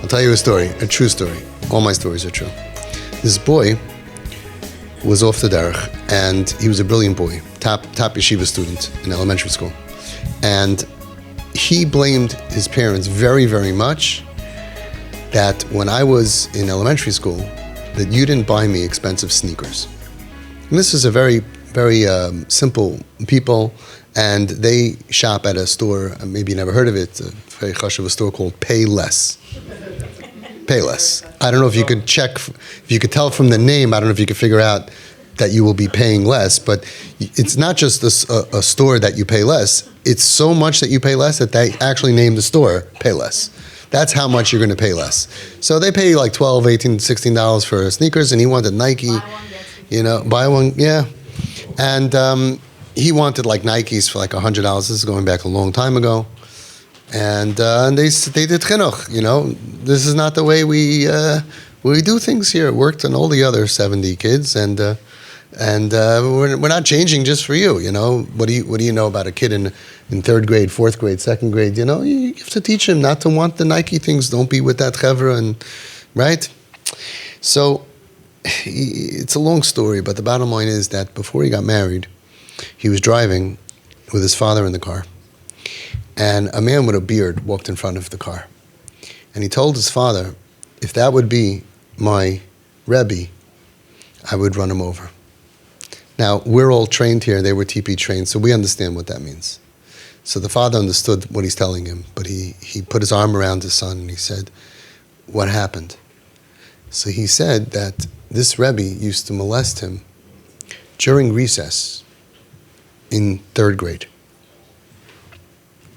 I'll tell you a story, a true story. All my stories are true. This boy was off the derech, and he was a brilliant boy, top yeshiva student in elementary school. And he blamed his parents very, very much that when I was in elementary school, that you didn't buy me expensive sneakers. And this is a very, very simple people, and they shop at a store, maybe you never heard of it, a very hush of a store called Payless. Payless. I don't know if you could check, if you could tell from the name, I don't know if you could figure out that you will be paying less, but it's not just a store that you pay less, it's so much that you pay less that they actually named the store Payless. That's how much you're going to pay less. So they pay like $12, $18, $16 for sneakers, and he wanted Nike, buy one, yeah. And he wanted like Nikes for like $100. This is going back a long time ago. And they did chinuch, this is not the way we do things here. It worked on all the other 70 kids, and we're not changing just for you. What do you know about a kid in third grade, fourth grade, second grade? You have to teach him not to want the Nike things. Don't be with that chevra, and right. So it's a long story, but the bottom line is that before he got married, he was driving with his father in the car. And a man with a beard walked in front of the car. And he told his father, if that would be my Rebbe, I would run him over. Now, we're all trained here. They were TP trained, so we understand what that means. So the father understood what he's telling him, but he put his arm around his son and he said, what happened? So he said that this Rebbe used to molest him during recess in third grade.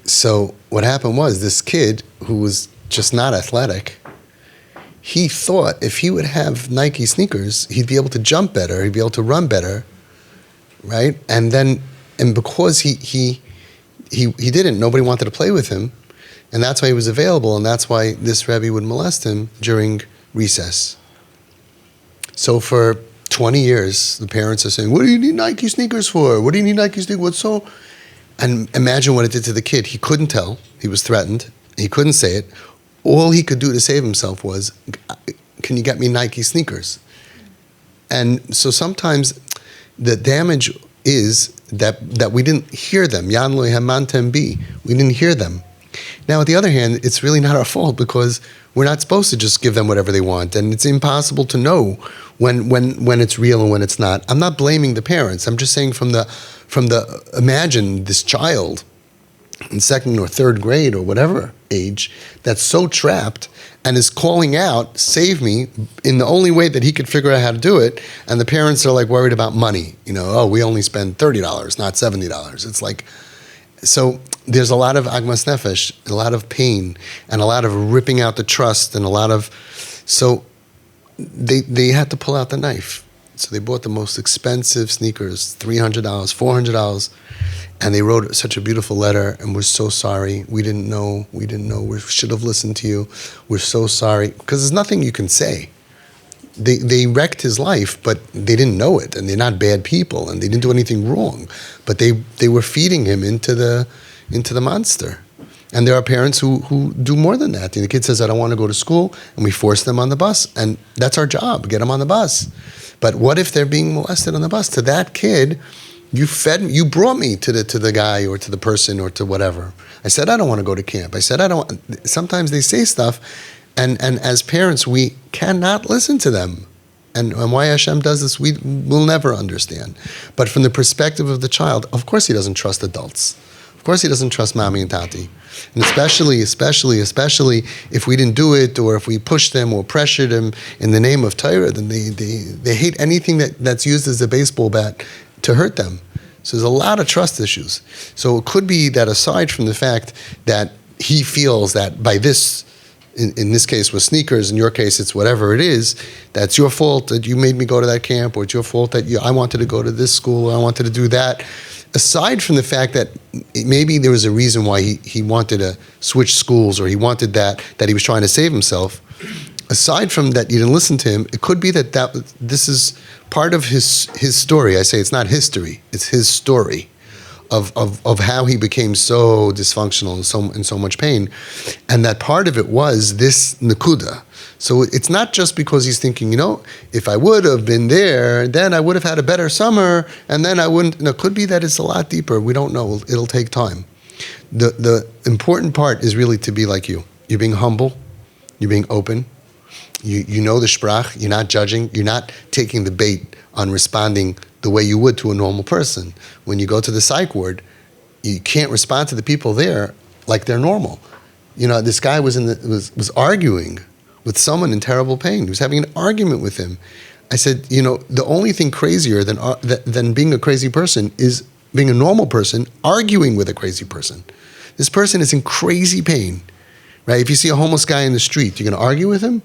So what happened was this kid who was just not athletic, he thought if he would have Nike sneakers, he'd be able to jump better, he'd be able to run better, right? And because he didn't, nobody wanted to play with him, and that's why he was available, and that's why this Rebbe would molest him during recess. So for 20 years, the parents are saying, what do you need Nike sneakers for? What do you need Nike sneakers? What's so... And imagine what it did to the kid. He couldn't tell. He was threatened. He couldn't say it. All he could do to save himself was, can you get me Nike sneakers? And so sometimes the damage is that we didn't hear them. Yan lo hamantem bi. We didn't hear them. Now, on the other hand, it's really not our fault because we're not supposed to just give them whatever they want. And it's impossible to know when it's real and when it's not. I'm not blaming the parents. I'm just saying from the imagine this child in second or third grade or whatever age that's so trapped and is calling out, save me, in the only way that he could figure out how to do it. And the parents are like worried about money. We only spend $30, not $70. It's like, so there's a lot of agmas nefesh, a lot of pain, and a lot of ripping out the trust, and so they had to pull out the knife. So they bought the most expensive sneakers, $300, $400, and they wrote such a beautiful letter, and we're so sorry. We didn't know, we should have listened to you. We're so sorry, because there's nothing you can say. They wrecked his life, but they didn't know it, and they're not bad people, and they didn't do anything wrong, but they were feeding him into the monster. And there are parents who do more than that. The kid says, I don't want to go to school, and we force them on the bus, and that's our job, get them on the bus. But what if they're being molested on the bus? To that kid, you brought me to the guy or to the person or to whatever. I said, I don't want to go to camp. I said, sometimes they say stuff, and as parents, we cannot listen to them. And why Hashem does this, we will never understand. But from the perspective of the child, of course he doesn't trust adults. Of course he doesn't trust mommy and tati. And especially if we didn't do it, or if we pushed them or pressured them in the name of Torah, then they hate anything that's used as a baseball bat to hurt them. So there's a lot of trust issues. So it could be that aside from the fact that he feels that by this, in this case with sneakers, in your case it's whatever it is, that's your fault that you made me go to that camp, or it's your fault that I wanted to go to this school, or I wanted to do that. Aside from the fact that maybe there was a reason why he wanted to switch schools, or he wanted that he was trying to save himself, aside from that you didn't listen to him, it could be that this is part of his story. I say it's not history, it's his story of how he became so dysfunctional and in so much pain. And that part of it was this nakuda. So it's not just because he's thinking, if I would have been there, then I would have had a better summer, and then I wouldn't. No, it could be that it's a lot deeper. We don't know. It'll take time. The important part is really to be like you. You're being humble. You're being open. You know the sprach. You're not judging. You're not taking the bait on responding the way you would to a normal person. When you go to the psych ward, you can't respond to the people there like they're normal. This guy was arguing with someone in terrible pain. He was having an argument with him. I said, the only thing crazier than being a crazy person is being a normal person arguing with a crazy person. This person is in crazy pain, right? If you see a homeless guy in the street, you're going to argue with him?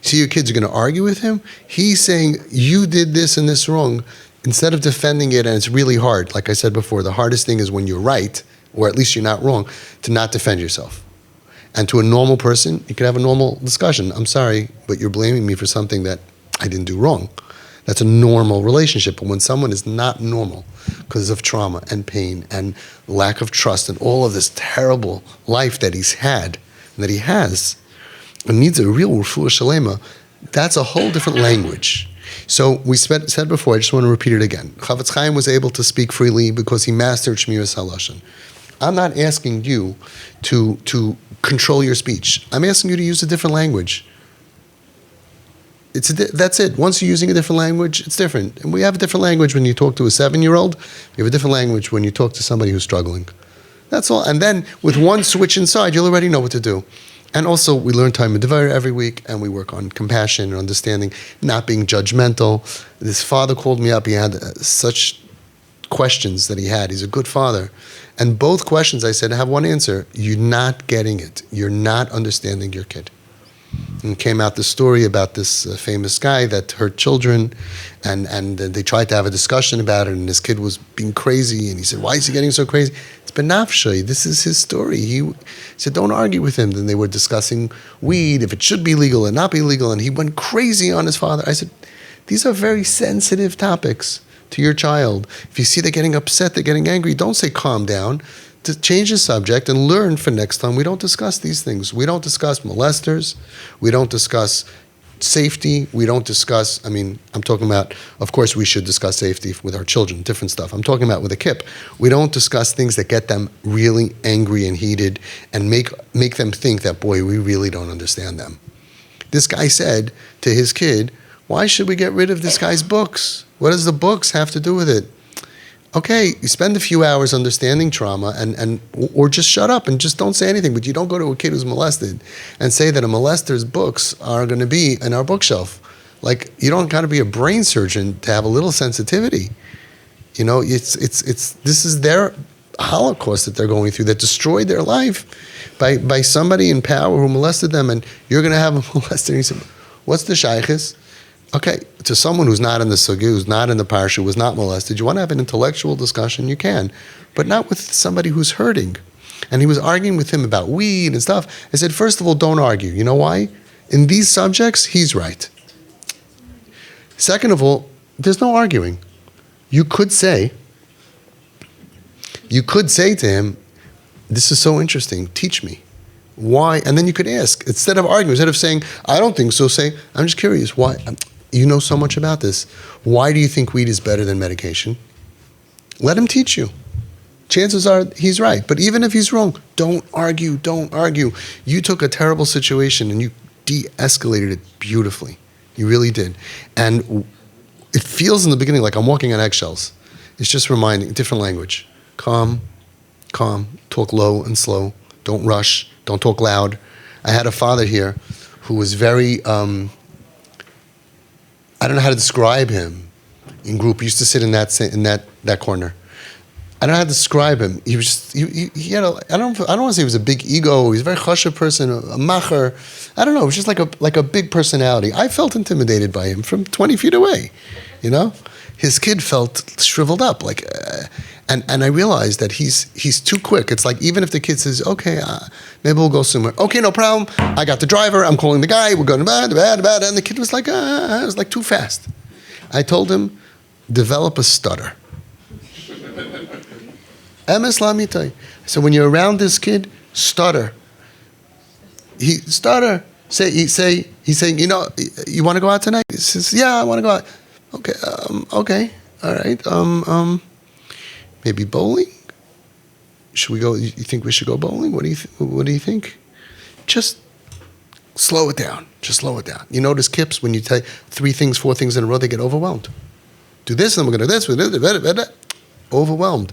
You see your kids, you're going to argue with him? He's saying, you did this and this wrong. Instead of defending it, and it's really hard, like I said before, the hardest thing is when you're right, or at least you're not wrong, to not defend yourself. And to a normal person, you could have a normal discussion. I'm sorry, but you're blaming me for something that I didn't do wrong. That's a normal relationship. But when someone is not normal because of trauma and pain and lack of trust and all of this terrible life that he's had and that he has, and needs a real refuah shalema, that's a whole different language. So we said before, I just want to repeat it again. Chavetz Chaim was able to speak freely because he mastered Shmiras HaLashon. I'm not asking you to control your speech. I'm asking you to use a different language. That's it. Once you're using a different language, it's different. And we have a different language when you talk to a 7-year-old. We have a different language when you talk to somebody who's struggling. That's all. And then with one switch inside, you'll already know what to do. And also, we learn time in Devar every week, and we work on compassion and understanding, not being judgmental. This father called me up. He had such questions that he had. He's a good father. And both questions, I said, I have one answer. You're not getting it. You're not understanding your kid. And came out the story about this famous guy that hurt children, and they tried to have a discussion about it, and his kid was being crazy, and he said, why is he getting so crazy? It's benafshay. This is his story. He said, don't argue with him. Then they were discussing weed, if it should be legal and not be legal, and he went crazy on his father. I said, these are very sensitive topics to your child. If you see they're getting upset, they're getting angry, don't say calm down. To change the subject and learn for next time. We don't discuss these things. We don't discuss molesters. We don't discuss safety. We don't discuss, I'm talking about, of course we should discuss safety with our children, different stuff. I'm talking about with a kip. We don't discuss things that get them really angry and heated and make them think that, boy, we really don't understand them. This guy said to his kid, why should we get rid of this guy's books? What does the books have to do with it? Okay, you spend a few hours understanding trauma or just shut up and just don't say anything, but you don't go to a kid who's molested and say that a molester's books are going to be in our bookshelf. Like, you don't got to be a brain surgeon to have a little sensitivity. This is their Holocaust that they're going through that destroyed their life by somebody in power who molested them, and you're going to have a molester. And you say, what's the shaykhis? Okay, to someone who's not in the sugi, who's not in the parsha, who's not molested, you want to have an intellectual discussion, you can, but not with somebody who's hurting. And he was arguing with him about weed and stuff. I said, first of all, don't argue. You know why? In these subjects, he's right. Second of all, there's no arguing. You could say to him, this is so interesting, teach me. Why? And then you could ask, instead of arguing, instead of saying, I don't think so, say, I'm just curious, why? You know so much about this. Why do you think weed is better than medication? Let him teach you. Chances are he's right. But even if he's wrong, don't argue. You took a terrible situation and you de-escalated it beautifully. You really did. And it feels in the beginning like I'm walking on eggshells. It's just reminding, different language. Calm, talk low and slow. Don't rush, don't talk loud. I had a father here who was very, I don't know how to describe him in group. He used to sit in that corner. I don't know how to describe him. He was just, he had I don't want to say he was a big ego. He was a very chashuv person, a macher. I don't know. It was just like a big personality. I felt intimidated by him from 20 feet away, His kid felt shriveled up, and I realized that he's too quick. It's like, even if the kid says, okay, maybe we'll go somewhere. Okay, no problem. I got the driver. I'm calling the guy. We're going bad, and the kid was like, it was like too fast. I told him, develop a stutter. Emes lamitai. So when you're around this kid, stutter. Stutter. He's saying, you want to go out tonight? He says, yeah, I want to go out. Okay, all right. Maybe bowling. Should we go? You think we should go bowling? What do you think? Just slow it down. Just slow it down. You notice kids, when you tell 3 things, 4 things in a row, they get overwhelmed. Do this, and we're going to do this. Overwhelmed.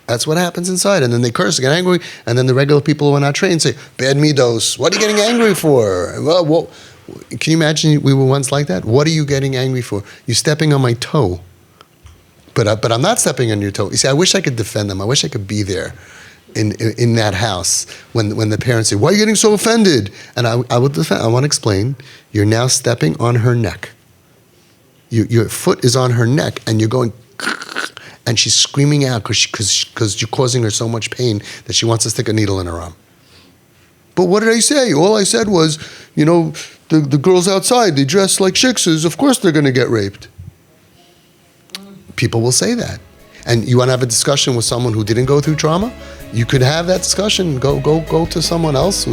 That's what happens inside. And then they curse, get angry, and then the regular people who are not trained say, bad midos, what are you getting angry for? Well, can you imagine we were once like that? What are you getting angry for? You're stepping on my toe. But I'm not stepping on your toe. You see, I wish I could defend them. I wish I could be there in that house when the parents say, why are you getting so offended? And I would defend. I want to explain. You're now stepping on her neck. Your foot is on her neck, and you're going, and she's screaming out because you're causing her so much pain that she wants to stick a needle in her arm. But what did I say? All I said was, the girls outside, they dress like shiksas. Of course they're going to get raped. People will say that. And you want to have a discussion with someone who didn't go through trauma? You could have that discussion. Go to someone else,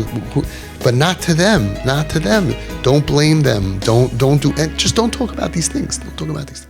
but not to them. Not to them. Don't blame them. Don't do. And just don't talk about these things. Don't talk about these things.